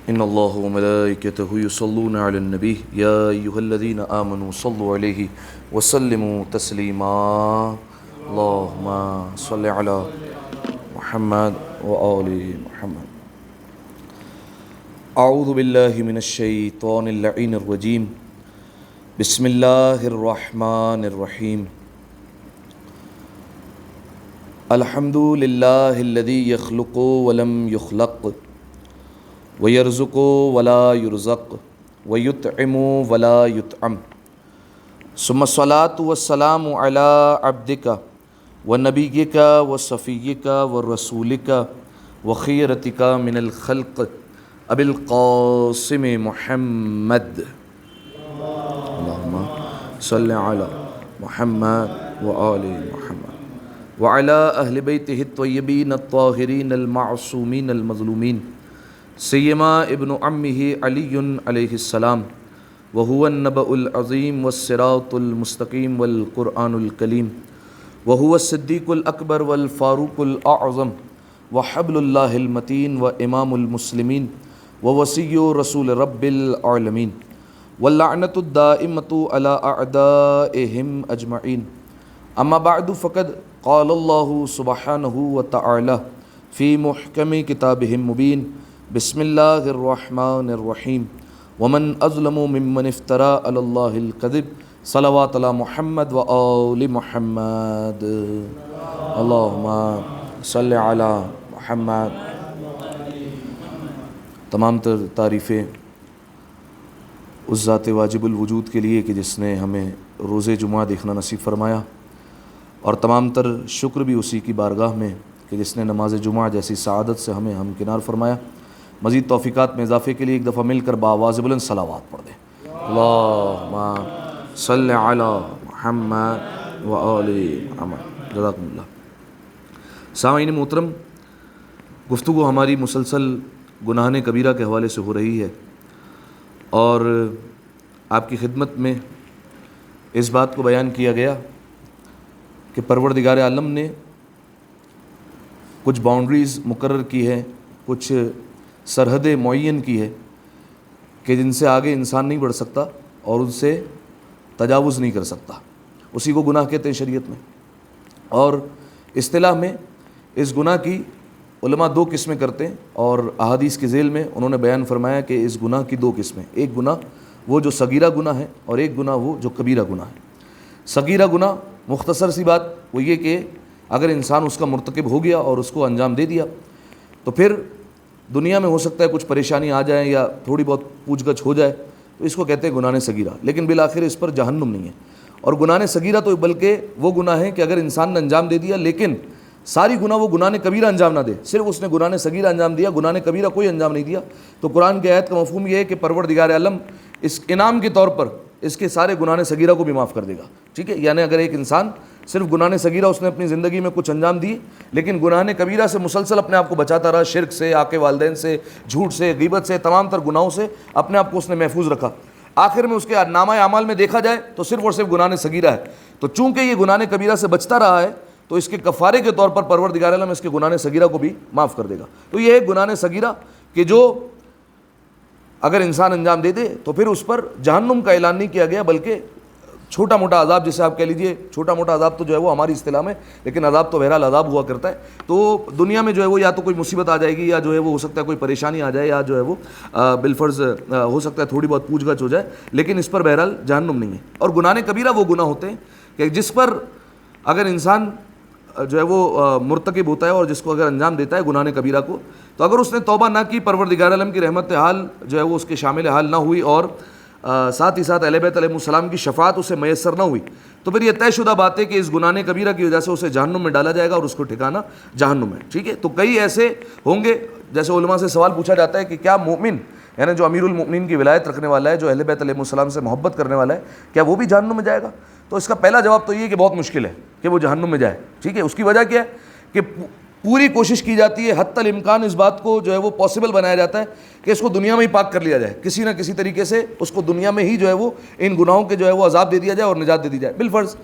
ان اللہ وملائکتہ یصلون علی النبی یا ایھا الذین آمنوا صلوا علیہ وسلموا تسلیما اللہم صل علی محمد وآل محمد۔ اعوذ باللہ من الشیطان اللعین الرجیم، بسم اللہ الرحمن الرحیم۔ الحمد للہ الذی یخلق ولم یخلق وَيَرْزُقُ وَلَا يُرْزَقُ وَيُطْعِمُ وَلَا يُطْعَمُ ثُمَّ الصَّلَاةُ وَالسَّلَامُ عَلَىٰ عَبْدِكَ وَنَبِيِّكَ وَصَفِيِّكَ وَرَسُولِكَ وَخِيرَتِكَ مِنَ الْخَلْقِ أَبِي الْقَاسِمِ مُحَمَّدٍ اللہم صل علی محمد وآل محمد وعلی اہل بیتہ الطیبین الطاہرین المعصومین المظلومین سیما ابن عمہ علی علیہ السلام وہو النبأ العظیم والصراط المستقیم والقرآن الکلیم وہو الصدیق الاکبر والفاروق الاعظم وحبل اللہ المتین وامام المسلمین ووصی رسول رب العالمین واللعنۃ الدائمۃ علی اعدائہم اجمعین۔ اما بعد فقد قال اللہ سبحانہ وتعالی فی محکم کتابہ المبین، بسم اللہ الرحمن الرحیم۔ ومن اظلم ممن افترى علی اللہ الکذب، صلوات علی محمد وآل محمد اللہم صل علی محمد۔ تمام تر تعریفیں اس ذات واجب الوجود کے لیے کہ جس نے ہمیں روز جمعہ دیکھنا نصیب فرمایا، اور تمام تر شکر بھی اسی کی بارگاہ میں کہ جس نے نماز جمعہ جیسی سعادت سے ہمیں ہمکنار فرمایا۔ مزید توفیقات میں اضافے کے لیے ایک دفعہ مل کر بآواز بلند صلوات پڑھ دیں۔ اللہم صل علی محمد وآل محمد۔ جزاکم اللہ۔ سامعین محترم، گفتگو ہماری مسلسل گناہ کبیرہ کے حوالے سے ہو رہی ہے، اور آپ کی خدمت میں اس بات کو بیان کیا گیا کہ پروردگار عالم نے کچھ باؤنڈریز مقرر کی ہے، کچھ سرحدیں معین کی ہے کہ جن سے آگے انسان نہیں بڑھ سکتا اور ان سے تجاوز نہیں کر سکتا۔ اسی کو گناہ کہتے ہیں شریعت میں، اور اصطلاح میں اس گناہ کی علماء دو قسمیں کرتے ہیں، اور احادیث کے ذیل میں انہوں نے بیان فرمایا کہ اس گناہ کی دو قسمیں، ایک گناہ وہ جو صغیرہ گناہ ہے اور ایک گناہ وہ جو کبیرہ گناہ ہے۔ صغیرہ گناہ مختصر سی بات وہ یہ کہ اگر انسان اس کا مرتکب ہو گیا اور اس کو انجام دے دیا تو پھر دنیا میں ہو سکتا ہے کچھ پریشانی آ جائیں یا تھوڑی بہت پوچھ گچھ ہو جائے، تو اس کو کہتے ہیں گناہ صغیرہ، لیکن بالآخر اس پر جہنم نہیں ہے۔ اور گناہ صغیرہ تو بلکہ وہ گناہ ہے کہ اگر انسان نے انجام دے دیا لیکن ساری گناہ وہ گناہ کبیرہ انجام نہ دے، صرف اس نے گناہ صغیرہ انجام دیا، گناہ کبیرہ کوئی انجام نہیں دیا، تو قرآن کی آیت کا مفہوم یہ ہے کہ پروردگار عالم اس انعام کے طور پر اس کے سارے گناہ صغیرہ کو بھی معاف کر دے گا۔ ٹھیک ہے، یعنی اگر ایک انسان صرف گناہ صغیرہ اس نے اپنی زندگی میں کچھ انجام دی لیکن گناہ کبیرہ سے مسلسل اپنے آپ کو بچاتا رہا، شرک سے، حق والدین سے، جھوٹ سے، غیبت سے، تمام تر گناہوں سے اپنے آپ کو اس نے محفوظ رکھا، آخر میں اس کے نامہ اعمال میں دیکھا جائے تو صرف اور صرف گناہ صغیرہ ہے، تو چونکہ یہ گناہ کبیرہ سے بچتا رہا ہے تو اس کے کفارے کے طور پر پروردگار عالم اس کے گناہ صغیرہ کو بھی معاف کر دے گا۔ تو یہ ہے گناہ صغیرہ کہ جو اگر انسان انجام دے دے تو پھر اس پر جہنم کا اعلان نہیں کیا گیا، بلکہ چھوٹا موٹا عذاب، جسے آپ کہہ لیجئے چھوٹا موٹا عذاب تو جو ہے وہ ہماری اصطلاح میں، لیکن عذاب تو بہرحال عذاب ہوا کرتا ہے۔ تو دنیا میں جو ہے وہ یا تو کوئی مصیبت آ جائے گی، یا جو ہے وہ ہو سکتا ہے کوئی پریشانی آ جائے، یا جو ہے وہ بالفرض ہو سکتا ہے تھوڑی بہت پوچھ گچھ ہو جائے، لیکن اس پر بہرحال جہنم نہیں ہے۔ اور گناہ کبیرہ وہ گناہ ہوتے ہیں کہ جس پر اگر انسان جو ہے وہ مرتکب ہوتا ہے اور جس کو اگر انجام دیتا ہے گناہ کبیرہ کو، تو اگر اس نے توبہ نہ کی، پروردگار عالم کی رحمت حال جو ہے وہ اس کے شامل حال نہ ہوئی، اور ساتھ ہی ساتھ اہل بیت علیہ السلام کی شفاعت اسے میسر نہ ہوئی، تو پھر یہ طے شدہ بات ہے کہ اس گناہ کبیرہ کی وجہ سے اسے جہنم میں ڈالا جائے گا، اور اس کو ٹھکانہ جہنم ہے۔ ٹھیک ہے، تو کئی ایسے ہوں گے، جیسے علماء سے سوال پوچھا جاتا ہے کہ کیا مومن، یعنی جو امیر المؤمنین کی ولایت رکھنے والا ہے، جو اہل بیت علیہ السلام سے محبت کرنے والا ہے، کیا وہ بھی جہنم میں جائے گا؟ تو اس کا پہلا جواب تو یہ کہ بہت مشکل ہے کہ وہ جہنم میں جائے۔ ٹھیک ہے، اس کی وجہ کیا ہے کہ پوری کوشش کی جاتی ہے، حتی الامکان اس بات کو جو ہے وہ پاسبل بنایا جاتا ہے کہ اس کو دنیا میں ہی پاک کر لیا جائے، کسی نہ کسی طریقے سے اس کو دنیا میں ہی جو ہے وہ ان گناہوں کے جو ہے وہ عذاب دے دیا جائے اور نجات دے دی جائے۔ بالفرض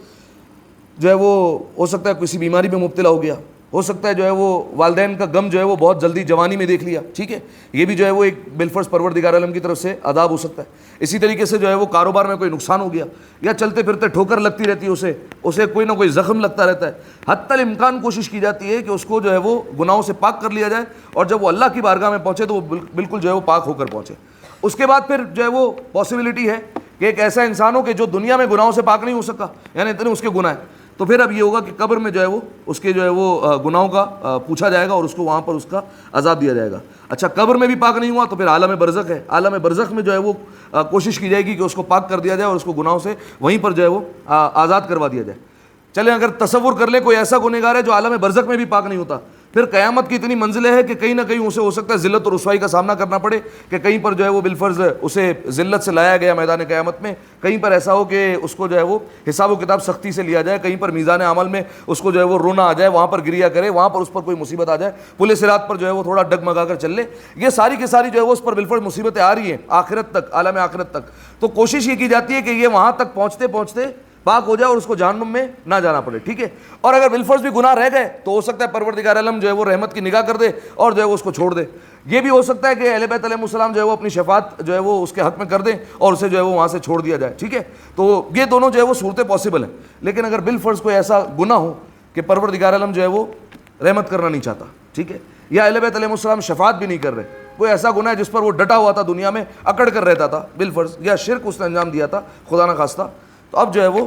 جو ہے وہ ہو سکتا ہے کسی بیماری میں مبتلا ہو گیا، ہو سکتا ہے جو ہے وہ والدین کا غم جو ہے وہ بہت جلدی جوانی میں دیکھ لیا, ٹھیک ہے, یہ بھی جو ہے وہ ایک بالفرض پروردگار عالم کی طرف سے عذاب ہو سکتا ہے. اسی طریقے سے جو ہے وہ کاروبار میں کوئی نقصان ہو گیا, یا چلتے پھرتے ٹھوکر لگتی رہتی ہے, اسے کوئی نہ کوئی زخم لگتا رہتا ہے. حتی الامکان کوشش کی جاتی ہے کہ اس کو جو ہے وہ گناہوں سے پاک کر لیا جائے, اور جب وہ اللہ کی بارگاہ میں پہنچے تو وہ بالکل جو ہے وہ پاک ہو کر پہنچے. اس کے بعد پھر جو ہے وہ پاسبلٹی ہے کہ ایک ایسا انسان ہو کہ جو دنیا میں گناہوں سے پاک نہیں ہو سکا, یعنی اتنے اس کے گناہ ہیں, تو پھر اب یہ ہوگا کہ قبر میں جو ہے وہ اس کے جو ہے وہ گناہوں کا پوچھا جائے گا اور اس کو وہاں پر اس کا عذاب دیا جائے گا. اچھا, قبر میں بھی پاک نہیں ہوا تو پھر عالم برزخ ہے. عالم برزخ میں جو ہے وہ کوشش کی جائے گی کہ اس کو پاک کر دیا جائے اور اس کو گناہوں سے وہیں پر جو ہے وہ آزاد کروا دیا جائے. چلیں اگر تصور کر لیں کوئی ایسا گنہگار ہے جو عالم برزخ میں بھی پاک نہیں ہوتا, پھر قیامت کی اتنی منزلیں ہے کہ کہیں نہ کہیں اسے ہو سکتا ہے ذلت اور رسوائی کا سامنا کرنا پڑے, کہ کہیں پر جو ہے وہ بالفرض اسے ذلت سے لایا گیا میدان قیامت میں, کہیں پر ایسا ہو کہ اس کو جو ہے وہ حساب و کتاب سختی سے لیا جائے, کہیں پر میزان عمل میں اس کو جو ہے وہ رونا آ جائے, وہاں پر گریا کرے, وہاں پر اس پر کوئی مصیبت آ جائے, پل صراط پر جو ہے وہ تھوڑا ڈگمگا کر چل لے. یہ ساری کی ساری جو ہے وہ اس پر بالفرض مصیبتیں آ رہی ہیں آخرت تک, عالم آخرت تک. تو کوشش یہ کی جاتی ہے کہ یہ وہاں تک پہنچتے پہنچتے پاک ہو جائے اور اس کو جہنم میں نہ جانا پڑے, ٹھیک ہے. اور اگر بالفرض بھی گناہ رہ گئے تو ہو سکتا ہے پروردگار عالم جو ہے وہ رحمت کی نگاہ کر دے اور جو ہے وہ اس کو چھوڑ دے. یہ بھی ہو سکتا ہے کہ اہل بیت علیہ السلام جو ہے وہ اپنی شفاعت جو ہے وہ اس کے حق میں کر دیں اور اسے جو ہے وہ وہاں سے چھوڑ دیا جائے, ٹھیک ہے. تو یہ دونوں جو ہے وہ صورتیں پاسبل ہیں. لیکن اگر بالفرض کوئی ایسا گناہ ہو کہ پروردگار عالم جو ہے وہ رحمت کرنا نہیں چاہتا, ٹھیک ہے, یا اہل بیت علیہ السلام شفاعت بھی نہیں کر رہے, کوئی ایسا گناہ ہے جس پر وہ ڈٹا ہوا تھا دنیا میں, اکڑ کر رہتا تھا بالفرض, یا شرک اس نے انجام دیا تھا خدا نہ خواستہ, تو اب جو ہے وہ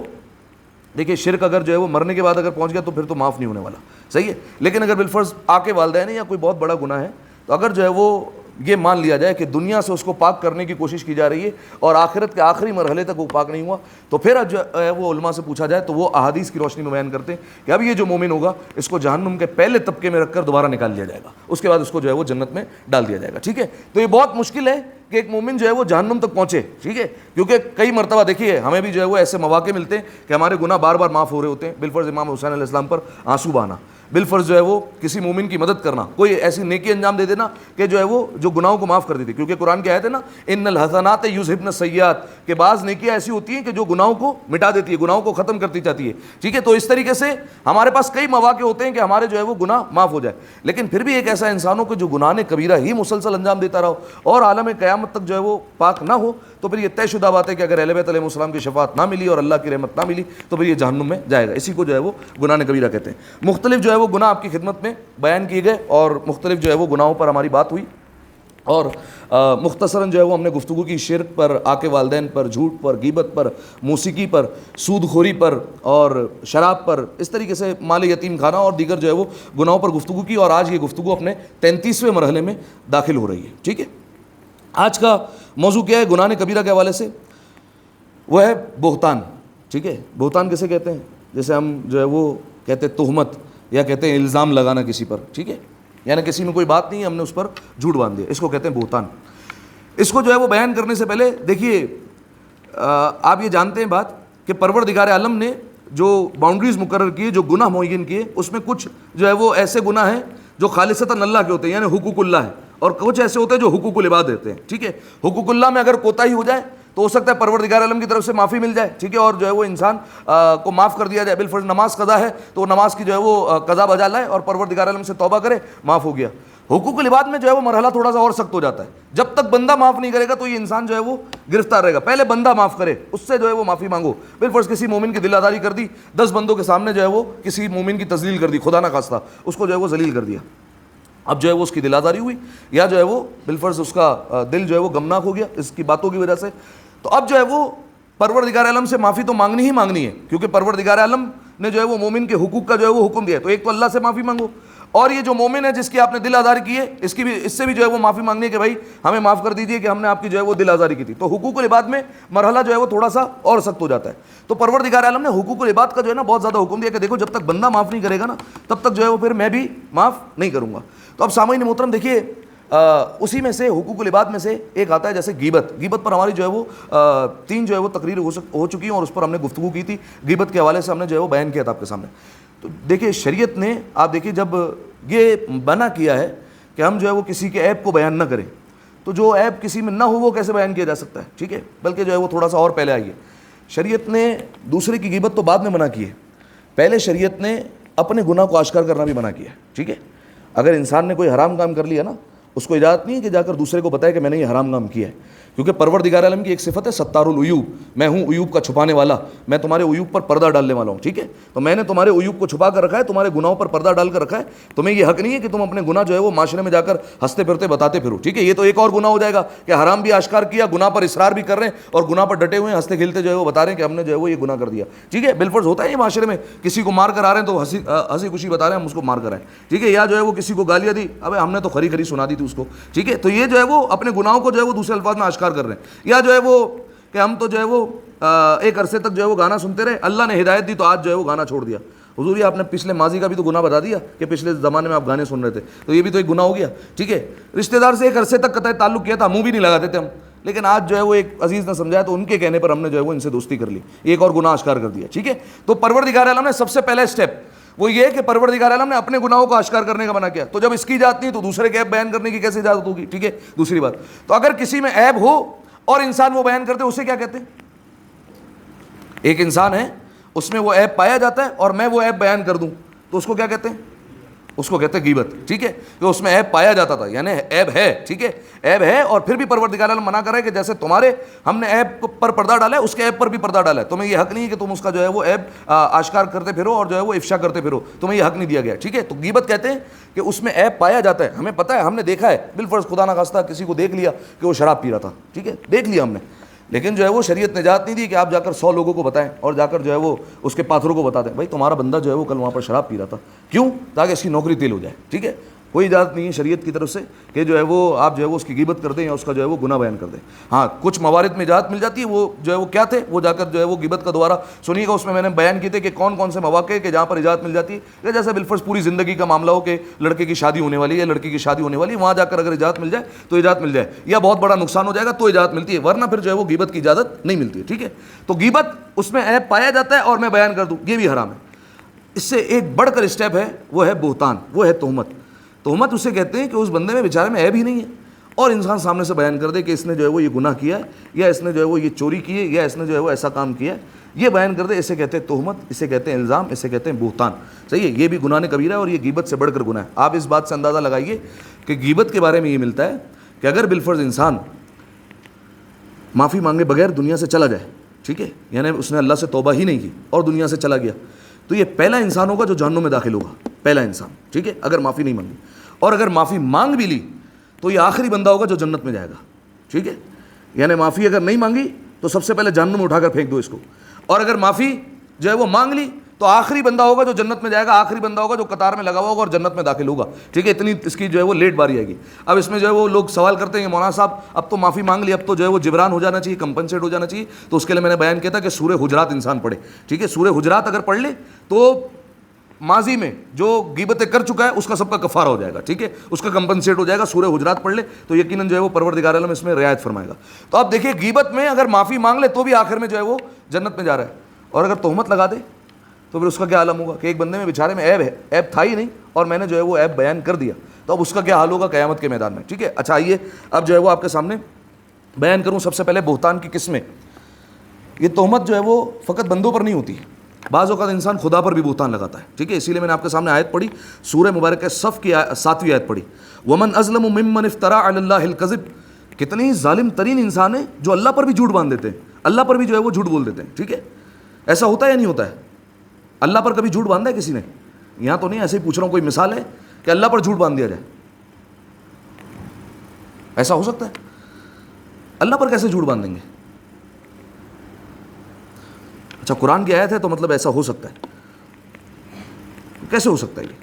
دیکھیے شرک اگر جو ہے وہ مرنے کے بعد اگر پہنچ گیا تو پھر تو معاف نہیں ہونے والا, صحیح ہے. لیکن اگر بالفرض آ کے والدین یا کوئی بہت بڑا گناہ ہے, تو اگر جو ہے وہ یہ مان لیا جائے کہ دنیا سے اس کو پاک کرنے کی کوشش کی جا رہی ہے اور آخرت کے آخری مرحلے تک وہ پاک نہیں ہوا, تو پھر جو ہے وہ علماء سے پوچھا جائے تو وہ احادیث کی روشنی میں بیان کرتے ہیں کہ اب یہ جو مومن ہوگا اس کو جہنم کے پہلے طبقے میں رکھ کر دوبارہ نکال لیا جائے گا, اس کے بعد اس کو جو ہے وہ جنت میں ڈال دیا جائے گا, ٹھیک ہے. تو یہ بہت مشکل ہے کہ ایک مومن جو ہے وہ جہنم تک پہنچے, ٹھیک ہے, کیونکہ کئی مرتبہ دیکھیے ہمیں بھی جو ہے وہ ایسے مواقع ملتے ہیں کہ ہمارے گناہ بار بار معاف ہو رہے ہوتے ہیں. بالفرض امام حسین علیہ السلام پر آنسو بہانا, بالفرض جو ہے وہ کسی مومن کی مدد کرنا, کوئی ایسی نیکی انجام دے دینا کہ جو ہے وہ جو گناہوں کو معاف کر دیتی, کیونکہ قرآن کی آیت ہے نا, ان الحسنات یذھبن السیئات, کہ بعض نیکیاں ایسی ہوتی ہیں کہ جو گناہوں کو مٹا دیتی ہے, گناہوں کو ختم کرتی جاتی ہے, ٹھیک ہے. تو اس طریقے سے ہمارے پاس کئی مواقع ہوتے ہیں کہ ہمارے جو ہے وہ گناہ معاف ہو جائے. لیکن پھر بھی ایک ایسا انسان ہو کہ جو گناہ کبیرہ ہی مسلسل انجام دیتا رہو اور عالم قیامت تک جو ہے وہ پاک نہ ہو, تو پھر یہ طے شدہ بات ہے کہ اگر اہل بیت علیہ السلام کی شفاعت نہ ملی اور اللہ کی رحمت نہ ملی تو پھر یہ جہنم میں جائے گا. اسی کو جو ہے وہ گناہ کبیرہ کہتے ہیں. مختلف جو ہے وہ گناہ آپ کی خدمت میں بیان کیے گئے اور مختلف جو ہے وہ گناہوں پر ہماری بات ہوئی, اور مختصراً جو ہے وہ ہم نے گفتگو کی شرک پر, آقے والدین پر, جھوٹ پر, غیبت پر, موسیقی پر, سود خوری پر اور شراب پر, اس طریقے سے مال یتیم کھانا اور دیگر جو ہے وہ گناہوں پر گفتگو کی. اور آج یہ گفتگو اپنے 33ویں مرحلے میں داخل ہو رہی ہے, ٹھیک ہے. آج کا موضوع کیا ہے گناہ کبیرہ کے حوالے سے؟ وہ ہے بہتان, ٹھیک ہے. بہتان کیسے کہتے ہیں؟ جیسے ہم جو ہے وہ کہتے ہیں تہمت یا کہتے ہیں الزام لگانا کسی پر, ٹھیک ہے, یعنی کسی میں کوئی بات نہیں ہے ہم نے اس پر جھوٹ باندھ دیا, اس کو کہتے ہیں بہتان. اس کو جو ہے وہ بیان کرنے سے پہلے دیکھیے آپ یہ جانتے ہیں بات کہ پروردگار عالم نے جو باؤنڈریز مقرر کیے, جو گناہ معین کیے, اس میں کچھ جو ہے وہ ایسے گناہ ہیں جو خالصتاً اللہ کے ہوتے ہیں, یعنی حقوق اللہ ہے, اور کچھ ایسے ہوتے ہیں جو حقوق العباد ہوتے ہیں, ٹھیک ہے. حقوق اللہ میں اگر کوتاہی ہو جائے تو ہو سکتا ہے پروردگار عالم کی طرف سے معافی مل جائے, ٹھیک ہے, اور جو ہے وہ انسان کو معاف کر دیا جائے. بالفرض نماز قضا ہے تو نماز کی جو ہے وہ قضا بجا لائے اور پروردگار عالم سے توبہ کرے, معاف ہو گیا. حقوق العباد میں جو ہے وہ مرحلہ تھوڑا سا اور سخت ہو جاتا ہے. جب تک بندہ معاف نہیں کرے گا تو یہ انسان جو ہے وہ گرفتار رہے گا. پہلے بندہ معاف کرے, اس سے جو ہے وہ معافی مانگو. بالفرض کسی مومن کی دل آزاری کر دی, 10 بندوں کے سامنے جو ہے وہ کسی مومن کی تذلیل کر دی, خدا نہ خواستہ اس کو جو ہے وہ ذلیل کر دیا. اب جو ہے وہ اس کی دل آزاری ہوئی یا جو ہے وہ بالفرض اس کا دل جو ہے وہ غمناک ہو گیا اس کی باتوں کی وجہ سے, تو اب جو ہے وہ پروردگار عالم سے معافی تو مانگنی ہی مانگنی ہے, کیونکہ پروردگار عالم نے جو ہے وہ مومن کے حقوق کا جو ہے وہ حکم دیا ہے. تو ایک تو اللہ سے معافی مانگو, اور یہ جو مومن ہے جس کی آپ نے دل آزاری کی ہے اس سے بھی جو ہے وہ معافی مانگنی ہے کہ بھائی ہمیں معاف کر دیجیے کہ ہم نے آپ کی جو ہے وہ دل آزاری کی تھی. تو حقوق العباد میں مرحلہ جو ہے وہ تھوڑا سا اور سخت ہو جاتا ہے. تو پروردگار عالم نے حقوق العباد کا جو ہے نا بہت زیادہ حکم دیا کہ دیکھو جب تک بندہ معاف نہیں کرے گا نا تب تک جو ہے وہ پھر میں بھی معاف نہیں کروں گا. تو اب سامعین محترم دیکھیے اسی میں سے حقوق العباد میں سے ایک آتا ہے جیسے غیبت. غیبت پر ہماری جو ہے وہ 3 جو ہے وہ تقریر ہو چکی ہیں اور اس پر ہم نے گفتگو کی تھی. غیبت کے حوالے سے ہم نے جو ہے وہ بیان کیا تھا آپ کے سامنے. تو دیکھیے شریعت نے آپ دیکھیے جب یہ منع کیا ہے کہ ہم جو ہے وہ کسی کے عیب کو بیان نہ کریں, تو جو عیب کسی میں نہ ہو وہ کیسے بیان کیا جا سکتا ہے, ٹھیک ہے, بلکہ جو ہے وہ تھوڑا سا اور پہلے آئی ہے. شریعت نے دوسرے کی غیبت تو بعد میں منع کی ہے. پہلے شریعت نے اپنے گناہ کو آشکار کرنا بھی منع کیا ہے. ٹھیک ہے, اگر انسان نے کوئی حرام کام کر لیا نا, اس کو اجازت نہیں ہے کہ جا کر دوسرے کو بتائے کہ میں نے یہ حرام کام کیا ہے, کیونکہ پروردگار عالم کی ایک صفت ہے ستار العیوب, میں ہوں عیوب کا چھپانے والا, میں تمہارے عیوب پر پردہ ڈالنے والا ہوں. ٹھیک ہے, تو میں نے تمہارے عیوب کو چھپا کر رکھا ہے, تمہارے گناہوں پر پردہ ڈال کر رکھا ہے. تمہیں یہ حق نہیں ہے کہ تم اپنے گناہ جو ہے وہ معاشرے میں جا کر ہنستے پھرتے بتاتے پھرو. ٹھیک ہے, یہ تو ایک اور گناہ ہو جائے گا کہ حرام بھی آشکار کیا, گناہ پر اصرار بھی کر رہے ہیں اور گناہ پر ڈٹے ہوئے ہیں, ہنستے کھیلتے جو ہے وہ بتا رہے ہیں کہ ہم نے جو ہے وہ یہ گناہ کر دیا. ٹھیک ہے, بالفرض ہوتا ہے یہ معاشرے میں, کسی کو مار کر آ رہے ہیں تو ہنسی خوشی بتا رہے ہیں ہم اس کو مار کر آئے. ٹھیک ہے, یا جو ہے وہ کسی کو گالیاں دی, ابے ہم نے تو خری خری سنا دی تھی اس کو. ٹھیک ہے, تو یہ جو ہے وہ اپنے گناہوں کو جو ہے وہ دوسرے الفاظ میں آشکار کر رہے ہیں. یا جو ہے وہ کہ ہم تو جو ہے وہ ایک عرصے تک جو ہے وہ گانا سنتے رہے, اللہ نے ہدایت دی تو آج جو ہے وہ گانا چھوڑ دیا. حضور یہ آپ نے پچھلے ماضی کا بھی تو گناہ بتا دیا کہ پچھلے زمانے میں آپ گانے سن رہے تھے, تو یہ بھی تو ایک گناہ ہو گیا. ٹھیک ہے, رشتہ دار سے ایک عرصے تک قطع تعلق کیا تھا, منہ بھی نہیں لگاتے تھے ہم, لیکن آج جو ہے وہ ایک عزیز نے سمجھایا تو ان کے کہنے پر ہم نے جو ہے وہ ان سے دوستی کر لی, ایک اور گناہ آشکار کر دیا. ٹھیک ہے, تو پروردگار عالم نے سب سے پہلا اسٹیپ وہ یہ کہ پروردگار عالم نے اپنے گناہوں کو آشکار کرنے کا منع کیا. تو جب اس کی اجازت نہیں تو دوسرے کے عیب بیان کرنے کی کیسے اجازت ہوگی. ٹھیک ہے, دوسری بات, تو اگر کسی میں عیب ہو اور انسان وہ بیان کرتے اسے کیا کہتے ہیں؟ ایک انسان ہے, اس میں وہ عیب پایا جاتا ہے اور میں وہ عیب بیان کر دوں تو اس کو کیا کہتے ہیں؟ اس کو کہتے ہیں غیبت. ٹھیک ہے, کہ اس میں عیب پایا جاتا تھا, یعنی عیب ہے. ٹھیک ہے, عیب ہے اور پھر بھی پروردگار عالم منع کر رہا ہے کہ جیسے تمہارے ہم نے عیب پر پردہ ڈالا ہے, اس کے عیب پر بھی پردہ ڈالا ہے. تمہیں یہ حق نہیں ہے کہ تم اس کا جو ہے وہ عیب آشکار کرتے پھرو اور جو ہے وہ افشا کرتے پھرو, تمہیں یہ حق نہیں دیا گیا. ٹھیک ہے, تو غیبت کہتے ہیں کہ اس میں عیب پایا جاتا ہے, ہمیں پتہ ہے, ہم نے دیکھا ہے, بالفرض خدا نخواستہ کسی کو دیکھ لیا کہ وہ شراب پی رہا تھا. ٹھیک ہے, دیکھ لیا ہم نے, لیکن جو ہے وہ شریعت نے اجازت نہیں دی کہ آپ جا کر 100 لوگوں کو بتائیں اور جا کر جو ہے وہ اس کے پاتھروں کو بتا دیں بھائی تمہارا بندہ جو ہے وہ کل وہاں پر شراب پی رہا تھا. کیوں؟ تاکہ اس کی نوکری تیل ہو جائے. ٹھیک ہے, کوئی اجازت نہیں ہے شریعت کی طرف سے کہ جو ہے وہ آپ جو ہے وہ اس کی غیبت کر دیں یا اس کا جو ہے وہ گناہ بیان کر دیں. ہاں, کچھ موارد میں اجازت مل جاتی ہے, وہ جو ہے وہ کیا تھے, وہ جا کر جو ہے وہ غیبت کا دوبارہ سنیے گا, اس میں نے بیان کیے تھے کہ کون کون سے مواقع کہ جہاں پر اجازت مل جاتی ہے. جیسے بالفرض پوری زندگی کا معاملہ ہو کہ لڑکے کی شادی ہونے والی ہے, لڑکی کی شادی ہونے والی, وہاں جا کر اگر اجازت مل جائے تو اجازت مل جائے, یا بہت بڑا نقصان ہو جائے گا تو اجازت ملتی ہے, ورنہ پھر جو ہے وہ غیبت کی اجازت نہیں ملتی ہے. ٹھیک ہے, تو غیبت اس میں عیب پایا جاتا ہے اور میں بیان کر دوں, یہ بھی حرام ہے. اس سے ایک بڑھ کر اسٹیپ ہے, وہ ہے بہتان, وہ ہے تہمت. تہمت اسے کہتے ہیں کہ اس بندے میں بیچارے میں عیب ہی نہیں ہے اور انسان سامنے سے بیان کر دے کہ اس نے جو ہے وہ یہ گناہ کیا ہے, یا اس نے جو ہے وہ یہ چوری کی ہے, یا اس نے جو ہے وہ ایسا کام کیا ہے, یہ بیان کر دے, اسے کہتے ہیں تہمت, اسے کہتے ہیں الزام, اسے کہتے ہیں بہتان. صحیح ہے, یہ بھی گناہ کبیرہ ہے اور یہ غیبت سے بڑھ کر گناہ ہے. آپ اس بات سے اندازہ لگائیے کہ غیبت کے بارے میں یہ ملتا ہے کہ اگر بالفرض انسان معافی مانگے بغیر دنیا سے چلا جائے, ٹھیک ہے, یعنی اس نے اللہ سے توبہ ہی نہیں کی اور دنیا سے چلا گیا, تو یہ پہلا انسان ہوگا جو جہنم میں داخل ہوگا, پہلا انسان. ٹھیک ہے, اگر معافی نہیں مانگی, اور اگر معافی مانگ بھی لی تو یہ آخری بندہ ہوگا جو جنت میں جائے گا. ٹھیک ہے, یعنی معافی اگر نہیں مانگی تو سب سے پہلے جہنم میں اٹھا کر پھینک دو اس کو, اور اگر معافی جو ہے وہ مانگ لی تو آخری بندہ ہوگا جو جنت میں جائے گا, آخری بندہ ہوگا جو قطار میں لگا ہوا ہوگا اور جنت میں داخل ہوگا. ٹھیک ہے, اتنی اس کی جو ہے وہ لیٹ باری آئے گی. اب اس میں جو ہے وہ لوگ سوال کرتے ہیں کہ مولانا صاحب اب تو معافی مانگ لی, اب تو جو ہے وہ جبران ہو جانا چاہیے, کمپنسیٹ ہو جانا چاہیے, تو اس کے لیے میں نے بیان کیا تھا کہ سورہ حجرات انسان پڑھے. ٹھیک ہے, سورہ حجرات اگر پڑھ لے تو ماضی میں جو غیبتیں کر چکا ہے اس کا سب کا کفارہ ہو جائے گا. ٹھیک ہے, اس کا کمپنسیٹ ہو جائے گا. سورہ حجرات پڑھ لے تو یقیناً جو ہے وہ پروردگار عالم اس میں رعایت فرمائے گا. تو آپ دیکھیے, غیبت میں اگر معافی مانگ لے تو بھی آخر میں جو ہے وہ جنت میں جا رہا ہے, اور اگر تہمت لگا دے تو پھر اس کا کیا عالم ہوگا کہ ایک بندے میں بیچارے میں عیب ہے, عیب تھا ہی نہیں اور میں نے جو ہے وہ عیب بیان کر دیا, تو اب اس کا کیا حال ہوگا قیامت کے میدان میں. ٹھیک ہے, اچھا آئیے اب جو ہے وہ آپ کے سامنے بیان کروں. سب سے پہلے بہتان کی قسمیں. یہ تہمت جو ہے وہ فقط بندوں پر نہیں ہوتی, بعض اوقات انسان خدا پر بھی بہتان لگاتا ہے. ٹھیک ہے, اسی لیے میں نے آپ کے سامنے آیت پڑھی, سورہ مبارکہ صف کی 7ویں آیت پڑھی, ومن ازلم ممن افترى علی اللہ الکذب. کتنی ظالم ترین انسان ہے جو اللہ پر بھی جھوٹ باندھ دیتے ہیں, اللہ پر بھی جو ہے وہ جھوٹ بول دیتے ہیں. ٹھیک ہے, ایسا ہوتا ہے یا نہیں ہوتا ہے؟ اللہ پر کبھی جھوٹ باندھا ہے کسی نے؟ یہاں تو نہیں, ایسے ہی پوچھ رہا ہوں, کوئی مثال ہے کہ اللہ پر جھوٹ باندھ دیا جائے؟ ایسا ہو سکتا ہے؟ اللہ پر کیسے جھوٹ باندھیں گے؟ اچھا, قرآن کی آیت ہے تو مطلب ایسا ہو سکتا ہے, کیسے ہو سکتا ہے یہ؟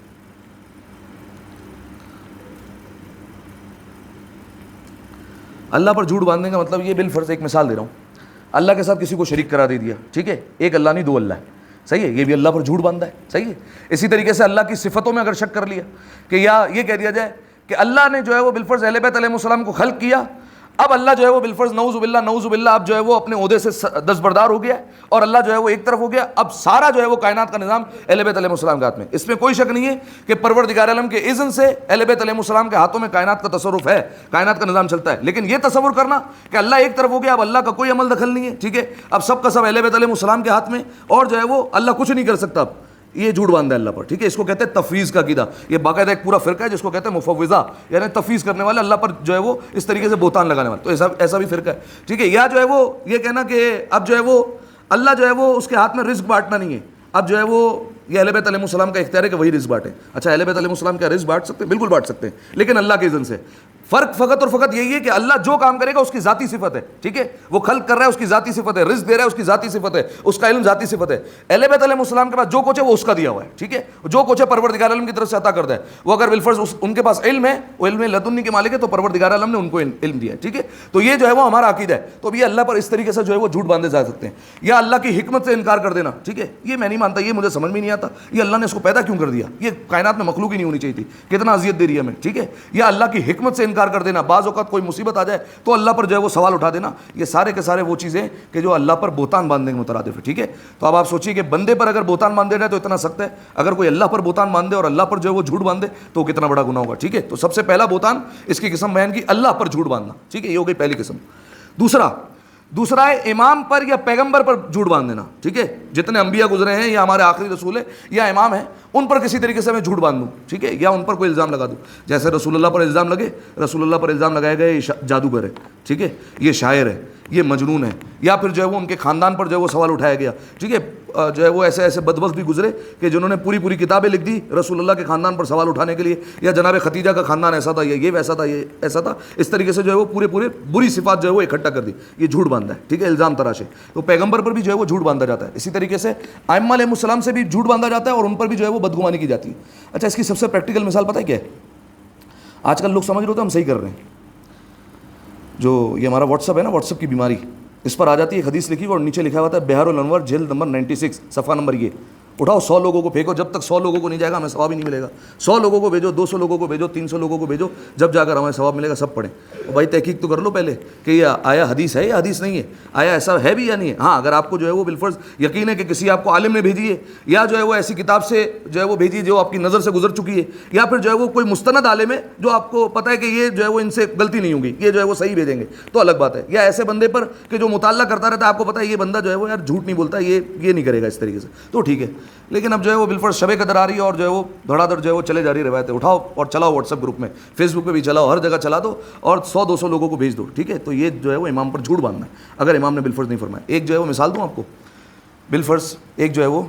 اللہ پر جھوٹ باندھنے کا مطلب یہ, بالفرض ایک مثال دے رہا ہوں, اللہ کے ساتھ کسی کو شریک کرا دے دیا. ٹھیک ہے, ایک اللہ نہیں دو اللہ ہے. صحیح ہے, یہ بھی اللہ پر جھوٹ باندھا ہے. صحیح ہے, اسی طریقے سے اللہ کی صفتوں میں اگر شک کر لیا کہ یا یہ کہہ دیا جائے کہ اللہ نے جو ہے وہ بالفرض اہل بیت علیہ السلام کو خلق کیا, اب اللہ جو ہے وہ بالفرض نعوذ باللہ اب جو ہے وہ اپنے عہدے سے دستبردار ہو گیا اور اللہ جو ہے وہ ایک طرف ہو گیا, اب سارا جو ہے وہ کائنات کا نظام اہل بیت علیہ السلام کے ہاتھ میں. اس میں کوئی شک نہیں ہے کہ پروردگار عالم کے اذن سے اہل بیت علیہ السلام کے ہاتھوں میں کائنات کا تصرف ہے, کائنات کا نظام چلتا ہے. لیکن یہ تصور کرنا کہ اللہ ایک طرف ہو گیا, اب اللہ کا کوئی عمل دخل نہیں ہے, ٹھیک ہے, اب سب کا سب اہل بیت علیہ السلام کے ہاتھ میں اور جو ہے وہ اللہ کچھ نہیں کر سکتا, اب یہ جھوٹ باندھا ہے اللہ پر, ٹھیک ہے. اس کو کہتے ہیں تفویض کا عقیدہ. یہ باقاعدہ ایک پورا فرقہ ہے جس کو کہتے ہیں مفوضہ, یعنی تفویض کرنے والے, اللہ پر جو ہے وہ اس طریقے سے بہتان لگانے والے. تو ایسا بھی فرقہ ہے, ٹھیک ہے. یا جو ہے وہ یہ کہنا کہ اب جو ہے وہ اللہ جو ہے وہ اس کے ہاتھ میں رزق بانٹنا نہیں ہے. اب جو ہے وہ یہ اہل بیت علیہ السلام کا اختیار ہے کہ وہی رزق بانٹیں. اچھا, اہل بیت علیہ السلام کیا رزق بانٹ سکتے ہیں؟ بالکل بانٹ سکتے ہیں, لیکن اللہ کے اذن سے. فرق فقط اور فقط یہی ہے کہ اللہ جو کام کرے گا اس کی ذاتی صفت ہے, ٹھیک ہے. وہ خلق کر رہا ہے اس کی ذاتی صفت ہے, رزق دے رہا ہے اس کی ذاتی صفت ہے, اس کا علم ذاتی صفت ہے. اہل بیت علیہ السلام کے پاس جو کچھ ہے وہ اس کا دیا ہوا ہے, ٹھیک ہے. جو کچھ ہے پروردگار عالم کی طرف سے عطا کرتا ہے. وہ اگر بالفرض ان کے پاس علم ہے, وہ علم لدنی کے مالک ہے, تو پروردگار عالم نے ان کو علم دیا ہے, ٹھیک ہے. تو یہ جو ہے وہ ہمارا عقیدہ ہے. تو اب یہ اللہ پر اس طریقے سے جو ہے وہ جھوٹ باندھے جا سکتے ہیں. یا اللہ کی حکمت سے انکار کر دینا, ٹھیک ہے. یہ میں نہیں مانتا, یہ مجھے سمجھ میں نہیں آتا, یہ اللہ نے اس کو پیدا کیوں کر دیا, یہ کائنات میں مخلوق ہی نہیں ہونی چاہیے تھی, کتنا اذیت دے رہی ہے ہمیں, ٹھیک ہے. یا اللہ کی حکمت سے انکار کر دینا, بعض اوقات کوئی مصیبت آ جائے تو اللہ پر جو ہے وہ سوال اٹھا دینا. یہ سارے کے سارے وہ چیزیں کہ جو اللہ پر بہتان باندھنے کے مترادف ہے, ٹھیک ہے. تو اب آپ سوچیے کہ بندے پر اگر بہتان باندھ دینا ہے تو اتنا سخت ہے, اگر کوئی اللہ پر بہتان باندھے اور اللہ پر جو ہے وہ جھوٹ باندھے تو کتنا بڑا گناہ ہوگا, ٹھیک ہے. تو سب سے پہلا بہتان اس کی قسم بیان کی, اللہ پر جھوٹ باندھنا, ٹھیک ہے. یہ ہو گئی پہلی قسم. دوسرا ہے امام پر یا پیغمبر پر جھوٹ باندھ دینا, ٹھیک ہے. جتنے انبیاء گزرے ہیں یا ہمارے آخری رسول ہے یا امام ہیں, ان پر کسی طریقے سے میں جھوٹ باندھ دوں, ٹھیک ہے, یا ان پر کوئی الزام لگا دوں. جیسے رسول اللہ پر الزام لگے, رسول اللہ پر الزام لگایا گیا یہ جادوگر ہے, ٹھیک ہے, یہ شاعر ہے, یہ مجنون ہے. یا پھر جو ہے وہ ان کے خاندان پر جو ہے وہ سوال اٹھایا گیا, ٹھیک ہے. جو ہے وہ ایسے بدبخت بھی گزرے کہ جنہوں نے پوری کتابیں لکھ دی رسول اللہ کے خاندان پر سوال اٹھانے کے لیے, یا جناب ختیجہ کا خاندان ایسا تھا, یہ ویسا تھا, یہ ایسا تھا. اس طریقے سے جو ہے وہ پورے بری صفات جو ہے وہ اکٹھا کر دی. یہ جھوٹ باندھا ہے, ٹھیک ہے, الزام تراشے. تو پیغمبر پر بھی جو ہے وہ جھوٹ باندھا جاتا ہے. اسی طریقے سے ائمہ علیہ السلام سے بھی جھوٹ باندھا جاتا ہے اور ان پر بھی جو ہے وہ بدگمانی کی جاتی ہے. اچھا, اس کی سب سے پریکٹیکل مثال پتہ ہے کیا ہے؟ آج کل لوگ سمجھ رہے ہوتے ہیں ہم صحیح کر رہے ہیں. جو یہ ہمارا واٹس ایپ ہے نا, واٹس ایپ کی بیماری, اس پر آ جاتی ہے حدیث لکھی اور نیچے لکھا ہوا ہے بہار الانوار جلد نمبر 96 صفحہ نمبر یہ. اٹھاؤ 100 لوگوں کو پھینکو, جب تک 100 لوگوں کو نہیں جائے گا ہمیں ثواب ہی نہیں ملے گا. 100 لوگوں کو بھیجو, 200 لوگوں کو بھیجو, 300 لوگوں کو بھیجو, جب جا کر ہمیں ثواب ملے گا. سب پڑھیں. بھائی تحقیق تو کر لو پہلے کہ یہ آیا حدیث ہے یا حدیث نہیں ہے, آیا ایسا ہے بھی یا نہیں ہے. ہاں, اگر آپ کو جو ہے وہ بالفرض یقین ہے کہ کسی آپ کو عالم نے بھیجی ہے, یا جو ہے وہ ایسی کتاب سے جو ہے وہ بھیجی ہے جو آپ کی نظر سے گزر چکی ہے, یا پھر جو ہے وہ کوئی مستند عالم ہے جو آپ کو پتہ ہے کہ یہ جو ہے وہ ان سے غلطی نہیں ہوگی, یہ جو ہے وہ صحیح بھیجیں گے, تو الگ بات ہے. یا ایسے بندے پر کہ جو مطالعہ کرتا رہتا ہے, آپ کو پتہ ہے یہ بندہ جو ہے وہ یار جھوٹ نہیں بولتا, یہ نہیں کرے گا اس طریقے سے, تو ٹھیک ہے. لیکن اب جو ہے وہ بالفرض شب قدر آ رہی ہے اور جو ہے وہ دھڑا دھڑ جو ہے وہ چلے جا رہی روایتیں. اٹھاؤ اور چلاؤ, واٹس ایپ گروپ میں, فیس بک پہ بھی چلاؤ, ہر جگہ چلا دو اور 100-200 لوگوں کو بھیج دو, ٹھیک ہے. تو یہ جو ہے وہ امام پر جھوٹ باندھنا ہے اگر امام نے بالفرض نہیں فرمایا. ایک جو ہے وہ مثال دوں آپ کو, بالفرض ایک جو ہے وہ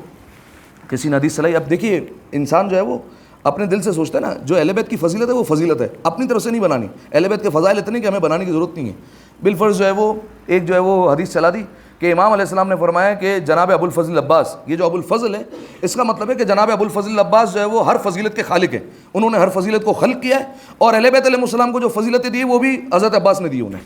کسی نے حدیث چلائی. اب دیکھیے انسان جو ہے وہ اپنے دل سے سوچتا ہے نا, جو اہل بیت کی فضیلت ہے وہ فضیلت ہے, اپنی طرف سے نہیں بنانی. اہل بیت کے فضائل اتنے کہ ہمیں بنانے کی ضرورت نہیں ہے. بالفرض جو ہے وہ ایک جو ہے وہ حدیث چلا دی کہ امام علیہ السلام نے فرمایا کہ جناب ابو الفضل عباس, یہ جو ابو الفضل ہے اس کا مطلب ہے کہ جناب ابو الفضل عباس جو ہے وہ ہر فضیلت کے خالق ہیں, انہوں نے ہر فضیلت کو خلق کیا ہے, اور اہل بیت علیہ السلام کو جو فضیلتیں دی وہ بھی حضرت عباس نے دی انہیں,